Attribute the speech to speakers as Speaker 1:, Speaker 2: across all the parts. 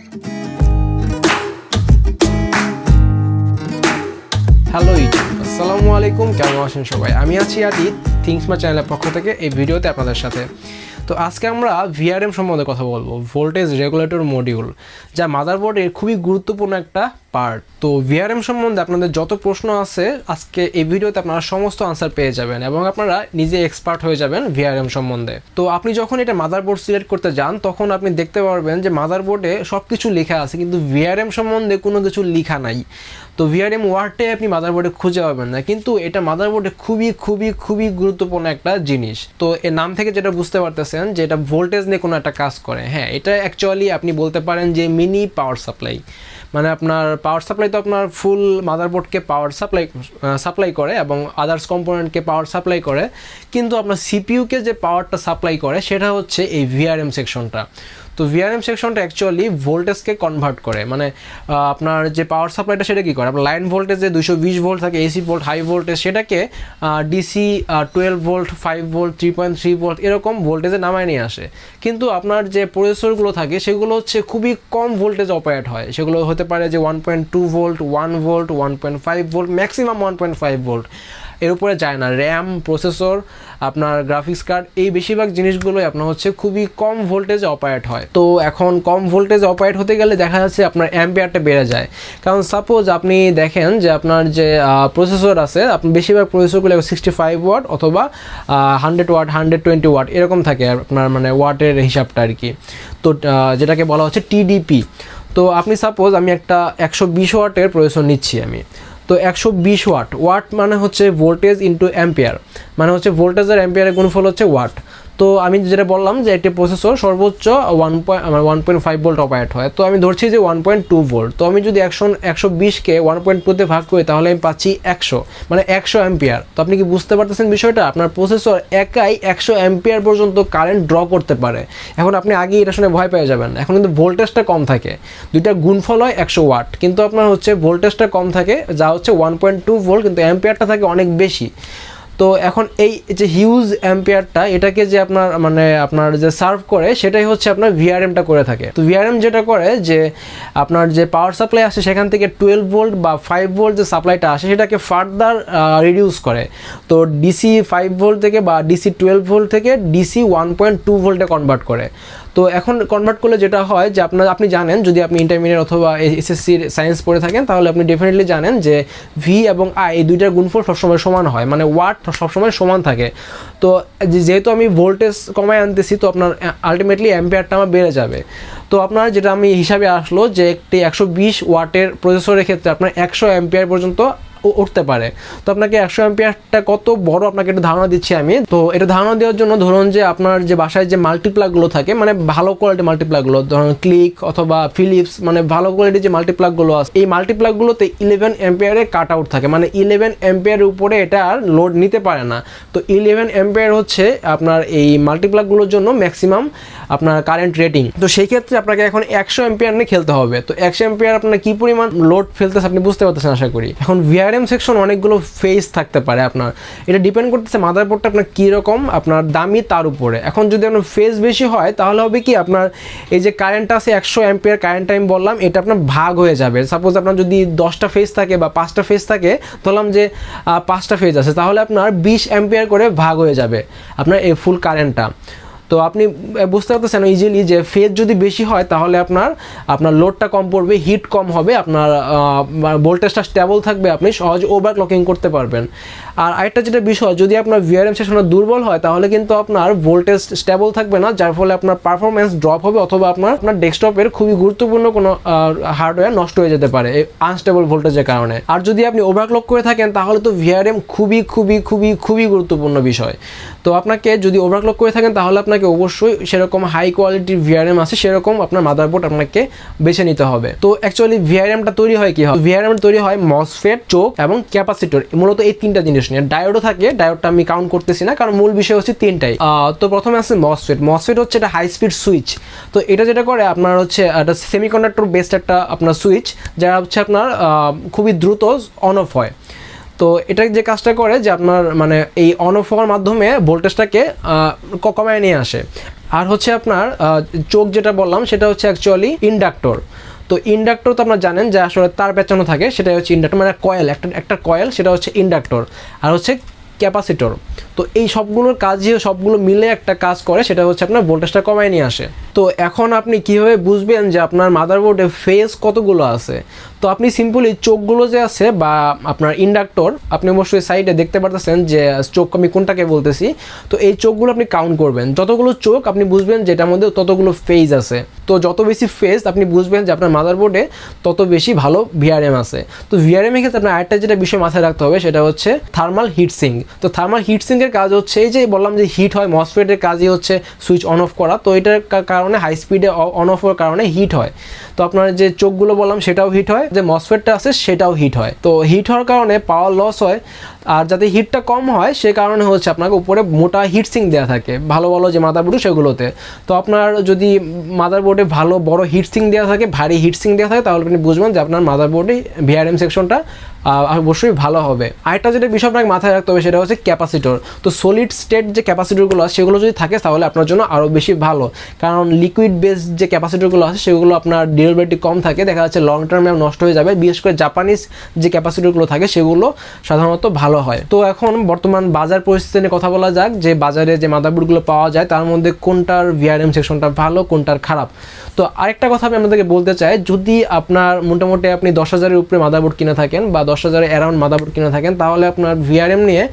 Speaker 1: Hello YouTube, আসসালামু আলাইকুম। কেমন আছেন সবাই? আমি আছি আদিত, থিংস মা চ্যানেলের পক্ষ থেকে এই ভিডিওতে আপনাদের সাথে। তো আজকে আমরা VRM সম্বন্ধে কথা বলবো, ভোল্টেজ রেগুলেটর মডিউল, যা মাদারবোর্ডের খুবই গুরুত্বপূর্ণ একটা পার্ট। তো VRM সম্বন্ধে আপনাদের যত প্রশ্ন আছে আজকে এই ভিডিওতে আপনারা সমস্ত আনসার পেয়ে যাবেন এবং আপনারা নিজে এক্সপার্ট হয়ে যাবেন VRM সম্বন্ধে। তো আপনি যখন এটা মাদারবোর্ড সিলেক্ট করতে যান তখন আপনি দেখতে পারবেন যে মাদারবোর্ডে সব কিছু লেখা আছে কিন্তু VRM সম্বন্ধে কোনো কিছু লেখা নাই। তো VRM ওয়ার্ডে আপনি মাদারবোর্ডে খুঁজে পাবেন না, কিন্তু এটা মাদারবোর্ডে খুবই গুরুত্বপূর্ণ একটা জিনিস। তো এর নাম থেকে যেটা বুঝতে পারতেছেন যে এটা ভোল্টেজ নিয়ে কোনো একটা কাজ করে। হ্যাঁ, এটা অ্যাকচুয়ালি আপনি বলতে পারেন যে মিনি পাওয়ার সাপ্লাই। মানে আপনার পাওয়ার সাপ্লাই তো আপনার ফুল মাদারবোর্ডকে পাওয়ার সাপ্লাই করে এবং আদার্স কম্পোনেন্টকে পাওয়ার সাপ্লাই করে, কিন্তু আপনার সিপিইউকে যে পাওয়ারটা সাপ্লাই করে সেটা হচ্ছে এই VRM সেকশনটা। তো VRM সেকশনটা অ্যাকচুয়ালি ভোল্টেজকে কনভার্ট করে। মানে আপনার যে পাওয়ার সাপ্লাইটা সেটা কী করে, আপনার লাইন ভোল্টেজ যে 220 ভোল্ট থাকে, এসি ভোল্ট, হাই ভোল্টেজ, সেটাকে ডিসি 12 ভোল্ট, 5 ভোল্ট, 3.3 ভোল্ট এরকম ভোল্টেজে নামায় নিয়ে আসে। কিন্তু আপনার যে প্রসেসরগুলো থাকে সেগুলো হচ্ছে খুবই কম ভোল্টেজ অপারেট হয়। সেগুলো হতে পারে যে 1.2 volt, 1 volt, 1.5 volt, maximum 1.5 volt, এর উপরে যায় না। র্যাম, প্রসেসর, আপনার গ্রাফিক্স কার্ড, এই বেশিরভাগ জিনিসগুলোই আপনার হচ্ছে খুবই কম ভোল্টেজে অপারেট হয়। তো এখন কম ভোল্টেজে অপারেট হতে গেলে দেখা যাচ্ছে আপনার অ্যাম্পিয়ারটা বেড়ে যায়। কারণ সাপোজ আপনি দেখেন যে আপনার যে প্রসেসর আছে, আপনি বেশিরভাগ প্রসেসরগুলো 65 ওয়াট অথবা 100 ওয়াট, 120 ওয়াট এরকম থাকে আপনার, মানে ওয়াটের হিসাবটা আর কি। তো যেটাকে বলা হচ্ছে TDP। তো আপনি সাপোজ আমি একটা 120 ওয়াটের প্রসেসর নিচ্ছি আমি। তো 120 ওয়াট মানে হচ্ছে ভোল্টেজ ইন্টু অ্যাম্পিয়ার, মানে হচ্ছে ভোল্টেজ আর অ্যাম্পিয়ারের গুণফল হচ্ছে ওয়াট। তো আমি যেটা বললাম যে একটি প্রসেসর সর্বোচ্চ 1.5 ভোল্ট অপারেট হয়। তো আমি ধরছি যে 1.2 ভোল্ট। তো আমি যদি 120কে 1.2তে ভাগ করি তাহলে আমি পাচ্ছি 100, মানে 100 অ্যাম্পিয়ার। তো আপনি কি বুঝতে পারতেছেন বিষয়টা? আপনার প্রসেসর একাই 100 অ্যাম্পিয়ার পর্যন্ত কারেন্ট ড্র করতে পারে। এখন আপনি আগে এটা শুনে ভয় পেয়ে যাবেন। এখন কিন্তু ভোল্টেজটা কম থাকে, দুইটা গুণফল হয় 100 ওয়াট, কিন্তু আপনার হচ্ছে ভোল্টেজটা কম থাকে যা হচ্ছে 1.2 ভোল্ট, কিন্তু অ্যাম্পিয়ারটা থাকে অনেক বেশি। তো এখন এই যে হিউজ অ্যাম্পিয়ারটা, এটাকে যে আপনার যে সার্ভ করে সেটাই হচ্ছে আপনার VRMটা করে থাকে। তো VRM যেটা করে যে আপনার যে পাওয়ার সাপ্লাই আসে সেখান থেকে 12 ভোল্ট বা 5 ভোল্ট যে সাপ্লাইটা আসে সেটাকে ফার্দার রিডিউস করে। তো DC 5 ভোল্ট থেকে বা DC 12 ভোল্ট থেকে DC 1.2 ভোল্টে কনভার্ট করে। তো এখন কনভার্ট করলে যেটা হয় যে আপনি জানেন, যদি আপনি ইন্টারমিডিয়েট অথবা SSCর সায়েন্স পড়ে থাকেন তাহলে আপনি ডেফিনেটলি জানেন যে V এবং I এই দুইটার গুণফল সবসময় সমান হয়, মানে ওয়াট সবসময় সমান থাকে। তো যেহেতু আমি ভোল্টেজ কমায় আনতেছি তো আপনার আলটিমেটলি অ্যাম্পিয়ারটা আমার বেড়ে যাবে। তো আপনার যেটা আমি হিসাবে আসলো যে একটি 120 ওয়াটের প্রসেসরের ক্ষেত্রে আপনার 100 অ্যাম্পিয়ার পর্যন্ত উঠতে পারে। তো আপনাকে 100 অ্যাম্পিয়ারটা কত বড় আপনাকে একটা ধারণা দিচ্ছি আমি। তো এটা ধারণা দেওয়ার জন্য ধরুন যে আপনার যে বাসায় যে মাল্টিপ্লাগগুলো থাকে, মানে ভালো কোয়ালিটির মাল্টিপ্লাগগুলো, ধরুন ক্লিক অথবা ফিলিপস, মানে ভালো কোয়ালিটির যে মাল্টিপ্লাগগুলো আছে, এই মাল্টিপ্লাগগুলোতে 11 অ্যাম্পিয়ারের কাট আউট থাকে, মানে 11 অ্যাম্পিয়ারের উপরে এটা আর লোড নিতে পারে না। তো 11 অ্যাম্পিয়ার হচ্ছে আপনার এই মাল্টিপ্লাগগুলোর জন্য ম্যাক্সিমাম আপনার কারেন্ট রেটিং। তো সেই ক্ষেত্রে আপনাকে এখন 100 অ্যাম্পিয়ার নিয়ে খেলতে হবে। তো 100 অ্যাম্পিয়ার আপনার কী পরিমাণ লোড ফেলতেছে আপনি বুঝতে পারতেছেন আশা করি। এখন VRM সেকশন অনেকগুলো ফেজ থাকতে পারে আপনার, এটা ডিপেন্ড করতেছে মাদারবোর্ডটা আপনার কীরকম আপনার দামি তার উপরে। এখন যদি আপনার ফেজ বেশি হয় তাহলে হবে কি, আপনার এই যে কারেন্টটা আছে 100 অ্যাম্পিয়ার কারেন্ট টাইম বললাম, এটা আপনার ভাগ হয়ে যাবে। সাপোজ আপনার যদি 10টা ফেজ থাকে বা 5টা ফেজ থাকে, ধরলাম যে 5টা ফেজ আছে, তাহলে আপনার 20 অ্যাম্পিয়ার করে ভাগ হয়ে যাবে আপনার এই ফুল কারেন্টটা। তো আপনি বুঝতে পারতেছেন ইজিলি যে ফেজ যদি বেশি হয় তাহলে আপনার লোডটা কম পড়বে, হিট কম হবে, আপনার ভোল্টেজটা স্টেবল থাকবে, আপনি সহজে ওভারক্লকিং করতে পারবেন। আর আরেকটা যেটা বিষয়, যদি আপনার VRM সেকশনটা দুর্বল হয় তাহলে কিন্তু আপনার ভোল্টেজ স্টেবল থাকবে না, যার ফলে আপনার পারফরমেন্স ড্রপ হবে অথবা আপনার ডেস্কটপের খুবই গুরুত্বপূর্ণ কোনো হার্ডওয়্যার নষ্ট হয়ে যেতে পারে এই আনস্টেবল ভোল্টেজের কারণে। আর যদি আপনি ওভারক্লক করে থাকেন তাহলে তো VRM খুবই গুরুত্বপূর্ণ বিষয়। তো আপনাকে যদি ওভারক্লক করে থাকেন তাহলে আপনাকে অবশ্যই সেরকম হাই কোয়ালিটির VRM আছে সেরকম আপনার মাদারবোর্ড আপনাকে বেছে নিতে হবে। তো অ্যাকচুয়ালি VRMটা তৈরি হয় কি হয়, VRM তৈরি হয় মসফেট, চোক এবং ক্যাপাসিটর, মূলত এই তিনটা জিনিস নিয়ে। ডায়োডও থাকে, ডায়োডটা আমি কাউন্ট করতেছি না কারণ মূল বিষয় হচ্ছে তিনটাই। তো প্রথমে আছে মসফেট হচ্ছে এটা হাই স্পিড সুইচ। তো এটা যেটা করে আপনার হচ্ছে একটা সেমিকন্ডাক্টর বেসড একটা আপনার সুইচ, যারা হচ্ছে আপনার খুবই দ্রুত অন অফ হয়। তো এটা যে কাজটা করে যে আপনার মানে এই অন অফ হওয়ার মাধ্যমে ভোল্টেজটাকে কমায় নিয়ে আসে। আর হচ্ছে আপনার চোখ যেটা বললাম সেটা হচ্ছে অ্যাকচুয়ালি ইন্ডাক্টর। তো ইন্ডাক্টর তো আপনারা জানেন যে আসলে তার পেঁচানো থাকে, সেটাই হচ্ছে ইন্ডাক্টর, মানে কয়েল, একটা কয়েল, সেটা হচ্ছে ইন্ডাক্টর। আর হচ্ছে ক্যাপাসিটর। তো এই সবগুলোর কাজই সবগুলো মিলে একটা কাজ করে, সেটা হচ্ছে আপনার ভোল্টেজটা কমায় নিয়ে আসে। তো এখন আপনি কীভাবে বুঝবেন যে আপনার মাদারবোর্ডে ফেজ কতগুলো আছে? তো আপনি সিম্পলি চোখগুলো যে আছে বা আপনার ইন্ডাক্টর, আপনি অবশ্যই সাইডে দেখতে পারতেছেন যে চোখ আমি কোনটাকে বলতেছি। তো এই চোখগুলো আপনি কাউন্ট করবেন, যতগুলো চোখ আপনি বুঝবেন যে এটার মধ্যে ততগুলো ফেজ আছে। তো যত বেশি ফেজ আপনি বুঝবেন যে আপনার মাদারবোর্ডে তত বেশি ভালো ভিআরএম আছে। তো ভিআরএম এর ক্ষেত্রে আপনার আরেকটা যেটা বিষয় মাথায় রাখতে হবে সেটা হচ্ছে থার্মাল হিটসিঙ্ক। তো থার্মাল হিটসিঙ্কের কাজ হচ্ছে এই যে বললাম যে হিট হয়, মসফেটের কাজই হচ্ছে সুইচ অন অফ করা। তো এটার কারণে হাই স্পিডে অন অফ হওয়ার কারণে হিট হয়। তো আপনার যে চোখগুলো বললাম সেটাও হিট হয়, যে মসফেটটা আছে সেটাও হিট হয়। তো হিট হওয়ার কারণে পাওয়ার লস হয়। আর যাতে হিটটা কম হয় সে কারণে হচ্ছে আপনাকে উপরে মোটা হিটসিঙ্ক দেওয়া থাকে ভালো ভালো যে মাদারবোর্ড সেগুলোতে। তো আপনার যদি মাদারবোর্ডে ভালো বড় হিটসিঙ্ক দেওয়া থাকে, ভারী হিটসিঙ্ক দেওয়া থাকে, তাহলে আপনি বুঝবেন যে আপনার মাদারবোর্ডে ভিআরএম সেকশনটা অবশ্যই ভালো হবে। আরেকটা যেটা বিষয় আপনাকে মাথায় রাখতে হবে সেটা হচ্ছে ক্যাপাসিটর। তো সলিড স্টেট যে ক্যাপাসিটরগুলো আছে সেগুলো যদি থাকে তাহলে আপনার জন্য আরও বেশি ভালো, কারণ লিকুইড বেস যে ক্যাপাসিটরগুলো আছে সেগুলো আপনার ডিউরেবিলিটি কম থাকে, দেখা যাচ্ছে লং টার্মে নষ্ট হয়ে যাবে। বিশেষ করে জাপানিজ যে ক্যাপাসিটরগুলো থাকে সেগুলো সাধারণত ভালো হয়। তো এখন বর্তমান বাজার পরিস্থিতি নিয়ে কথা বলা যাক, যে বাজারে যে মাদারবোর্ডগুলো পাওয়া যায় তার মধ্যে কোনটার ভিআরএম সেকশনটা ভালো, কোনটার খারাপ। তো আরেকটা কথা আমি আপনাদেরকে বলতে চাই, যদি আপনার মোটামুটি আপনি 10,000-এর উপরে মাদারবোর্ড কিনে থাকেন বা 10,000 অ্যারাউন্ড মাদারবোর্ড কিনে থাকেন, তাহলে আপনার ভিআরএম নিয়ে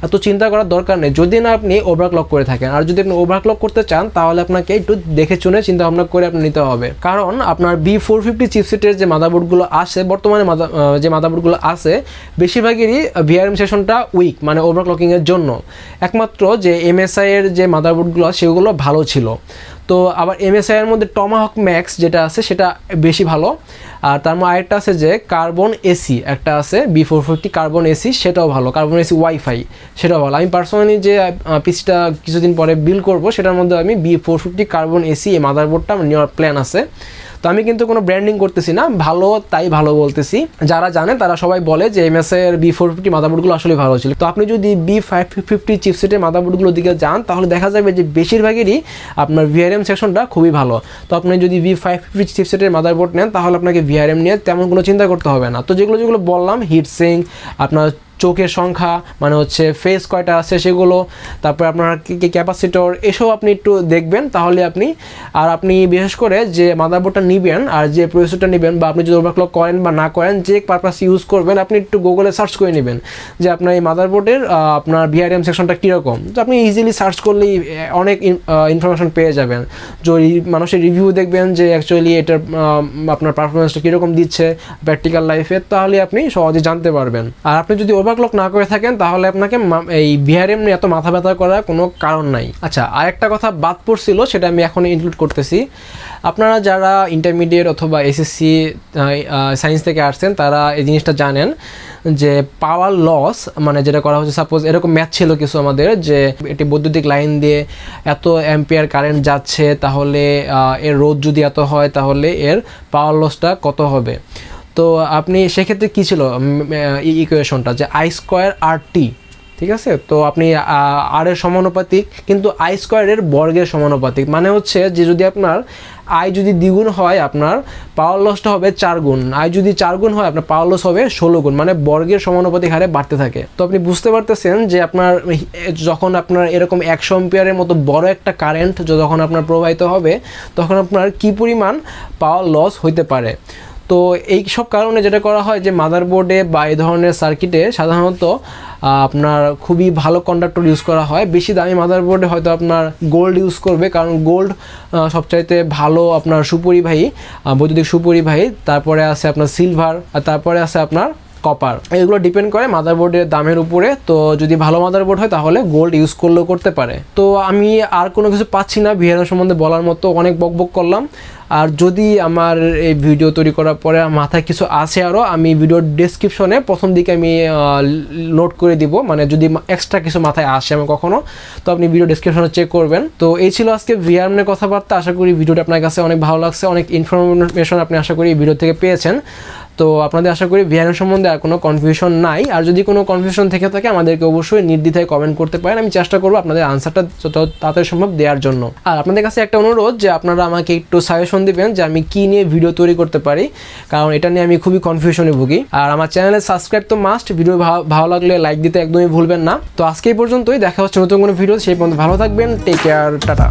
Speaker 1: এত চিন্তা করার দরকার নেই, যদি না আপনি ওভারক্লক করে থাকেন। আর যদি আপনি ওভারক্লক করতে চান তাহলে আপনাকে একটু দেখে শুনে চিন্তা ভাবনা করে আপনি নিতে হবে, কারণ আপনার B450 চিপসেটের যে মাদারবোর্ডগুলো আসে বর্তমানে, যে মাদারবোর্ডগুলো আছে বেশিরভাগেরই ভিআরএম সেকশনটা উইক, মানে ওভারক্লকিংয়ের জন্য। একমাত্র যে MSI এর যে মাদারবোর্ডগুলো সেগুলো ভালো ছিল। তো আবার MSI এর মধ্যে টমাহক ম্যাক্স যেটা আছে সেটা বেশি ভালো। আর তার মধ্যে আরেকটা আছে যে কার্বন এসি একটা আছে B450 কার্বন এসি, সেটাও ভালো, কার্বন এসি ওয়াইফাই সেটাও ভালো। আমি পার্সোনালি যে পিসিটা কিছুদিন পরে বিল করব সেটার মধ্যে আমি B450 কার্বন এসি এই মাদারবোর্ডটা নেওয়ার প্ল্যান আছে। তো আমি কিন্তু কোনো ব্র্যান্ডিং করতেছি না, ভালো তাই ভালো বলতেছি। যারা জানে তারা সবাই বলে যে MSI এর B450 মাদারবোর্ডগুলো আসলে ভালো ছিল। তো আপনি যদি B550 চিপসেটের মাদারবোর্ডগুলোর দিকে যান তাহলে দেখা যাবে যে বেশিরভাগেরই আপনার ভিআরএম সেকশনটা খুবই ভালো। তো আপনি যদি B550 চিপসেটের মাদারবোর্ড নেন তাহলে আপনাকে ভিআরএম নিয়ে তেমন কোনো চিন্তা করতে হবে না। তো যেগুলো বললাম, হিটসিঙ্ক, আপনার চোখের সংখ্যা মানে হচ্ছে ফেস কয়টা আছে সেগুলো, তারপর আপনার ক্যাপাসিটর, এসব আপনি একটু দেখবেন তাহলে আপনি বিশেষ করে যে মাদারবোর্ডটা নেবেন আর যে প্রসেসরটা নেবেন, বা আপনি যদি ওভারক্লক করেন বা না করেন, যে পারপাস ইউজ করবেন আপনি একটু গুগলে সার্চ করে নেবেন যে আপনার এই মাদারবোর্ডের আপনার ভিআরএম সেকশনটা কীরকম। তো আপনি ইজিলি সার্চ করলেই অনেক ইনফরমেশন পেয়ে যাবেন। যদি মানুষের রিভিউ দেখবেন যে অ্যাকচুয়ালি এটার আপনার পারফরমেন্সটা কীরকম দিচ্ছে প্র্যাকটিক্যাল লাইফে, তাহলে আপনি সহজে জানতে পারবেন। আর আপনি যদি ওভারক্লক না করে থাকেন তাহলে আপনাকে এই ভিআরএম নিয়ে এত মাথা ব্যথা করার কোনো কারণ নাই। আচ্ছা, আরেকটা কথা বাদ পড়ছিল, সেটা আমি এখন ইনক্লুড করতেছি। আপনারা যারা ইন্টারমিডিয়েট অথবা এসএসসি সায়েন্স থেকে আসছেন তারা এই জিনিসটা জানেন যে পাওয়ার লস মানে যেটা করা হচ্ছে, সাপোজ এরকম ম্যাথ ছিল কিছু আমাদের, যে এটি বৈদ্যুতিক লাইন দিয়ে এত অ্যাম্পিয়ার কারেন্ট যাচ্ছে, তাহলে এর রোধ যদি এত হয় তাহলে এর পাওয়ার লসটা কত হবে। তো আপনি সেক্ষেত্রে কী ছিল ইকুয়েশনটা, যে I²RT, ঠিক আছে। তো আপনি আর এর সমানুপাতিক কিন্তু I² বর্গের সমানুপাতিক, মানে হচ্ছে যে যদি আপনার আই যদি দ্বিগুণ হয় আপনার পাওয়ার লসটা হবে 4 গুণ, আই যদি 4 গুণ হয় আপনার পাওয়ার লস হবে 16 গুণ, মানে বর্গের সমানুপাতিক হারে বাড়তে থাকে। তো আপনি বুঝতে পারতেছেন যে আপনার যখন আপনার এরকম 100 অ্যাম্পিয়ারের মতো বড় একটা কারেন্ট যখন আপনার প্রবাহিত হবে তখন আপনার কী পরিমাণ পাওয়ার লস হইতে পারে। তো এই সব কারণে যেটা করা হয় যে মাদারবোর্ডে বা এই ধরনের সার্কিটে সাধারণত আপনার খুবই ভালো কন্ডাক্টর ইউজ করা হয়। বেশি দামি মাদারবোর্ডে হয়তো আপনার গোল্ড ইউজ করবে, কারণ গোল্ড সবচাইতে ভালো আপনার সুপরিবাহী, বৈদ্যুতিক সুপরিবাহী। তারপরে আছে আপনার সিলভার, আর তারপরে আছে আপনার কপার। এগুলো ডিপেন্ড করে মাদারবোর্ডের দামের উপরে। তো যদি ভালো মাদারবোর্ড হয় তাহলে গোল্ড ইউজ করলেও করতে পারে। তো আমি আর কোনো কিছু পাচ্ছি না ভিআরএম সম্বন্ধে বলার মতো, অনেক বকবক করলাম। আর যদি আমার এই ভিডিও তৈরি করার পরে মাথায় কিছু আসে আরও, আমি ভিডিওর ডেসক্রিপশনে প্রথম দিকে আমি নোট করে দিব, মানে যদি এক্সট্রা কিছু মাথায় আসে আমি কখনো, তো আপনি ভিডিও ডেসক্রিপশনে চেক করবেন। তো এই ছিল আজকে ভিআরএম নিয়ে কথাবার্তা। আশা করি ভিডিওটা আপনার কাছে অনেক ভালো লাগছে, অনেক ইনফরমেশন আপনি আশা করি এই ভিডিও থেকে পেয়েছেন। তো আপনাদের আশা করি VRM সম্বন্ধে আর কোনো কনফিউশন নাই। আর যদি কোনো কনফিউশন থেকে থাকে আমাদেরকে অবশ্যই নির্দ্বিধায় কমেন্ট করতে পারেন, আমি চেষ্টা করবো আপনাদের আনসারটা যত তাড়াতাড়ি সম্ভব দেওয়ার জন্য। আর আপনাদের কাছে একটা অনুরোধ যে আপনারা আমাকে একটু সাজেশন দিবেন যে আমি কী নিয়ে ভিডিও তৈরি করতে পারি, কারণ এটা নিয়ে আমি খুবই কনফিউশনে ভুগি। আর আমার চ্যানেলে সাবস্ক্রাইব তো মাস্ট, ভিডিও ভালো লাগলে লাইক দিতে একদমই ভুলবেন না। তো আজকে এই পর্যন্তই, দেখা হচ্ছে নতুন কোনো ভিডিও, সেই পর্যন্ত ভালো থাকবেন, টেক কেয়ার, টাটা।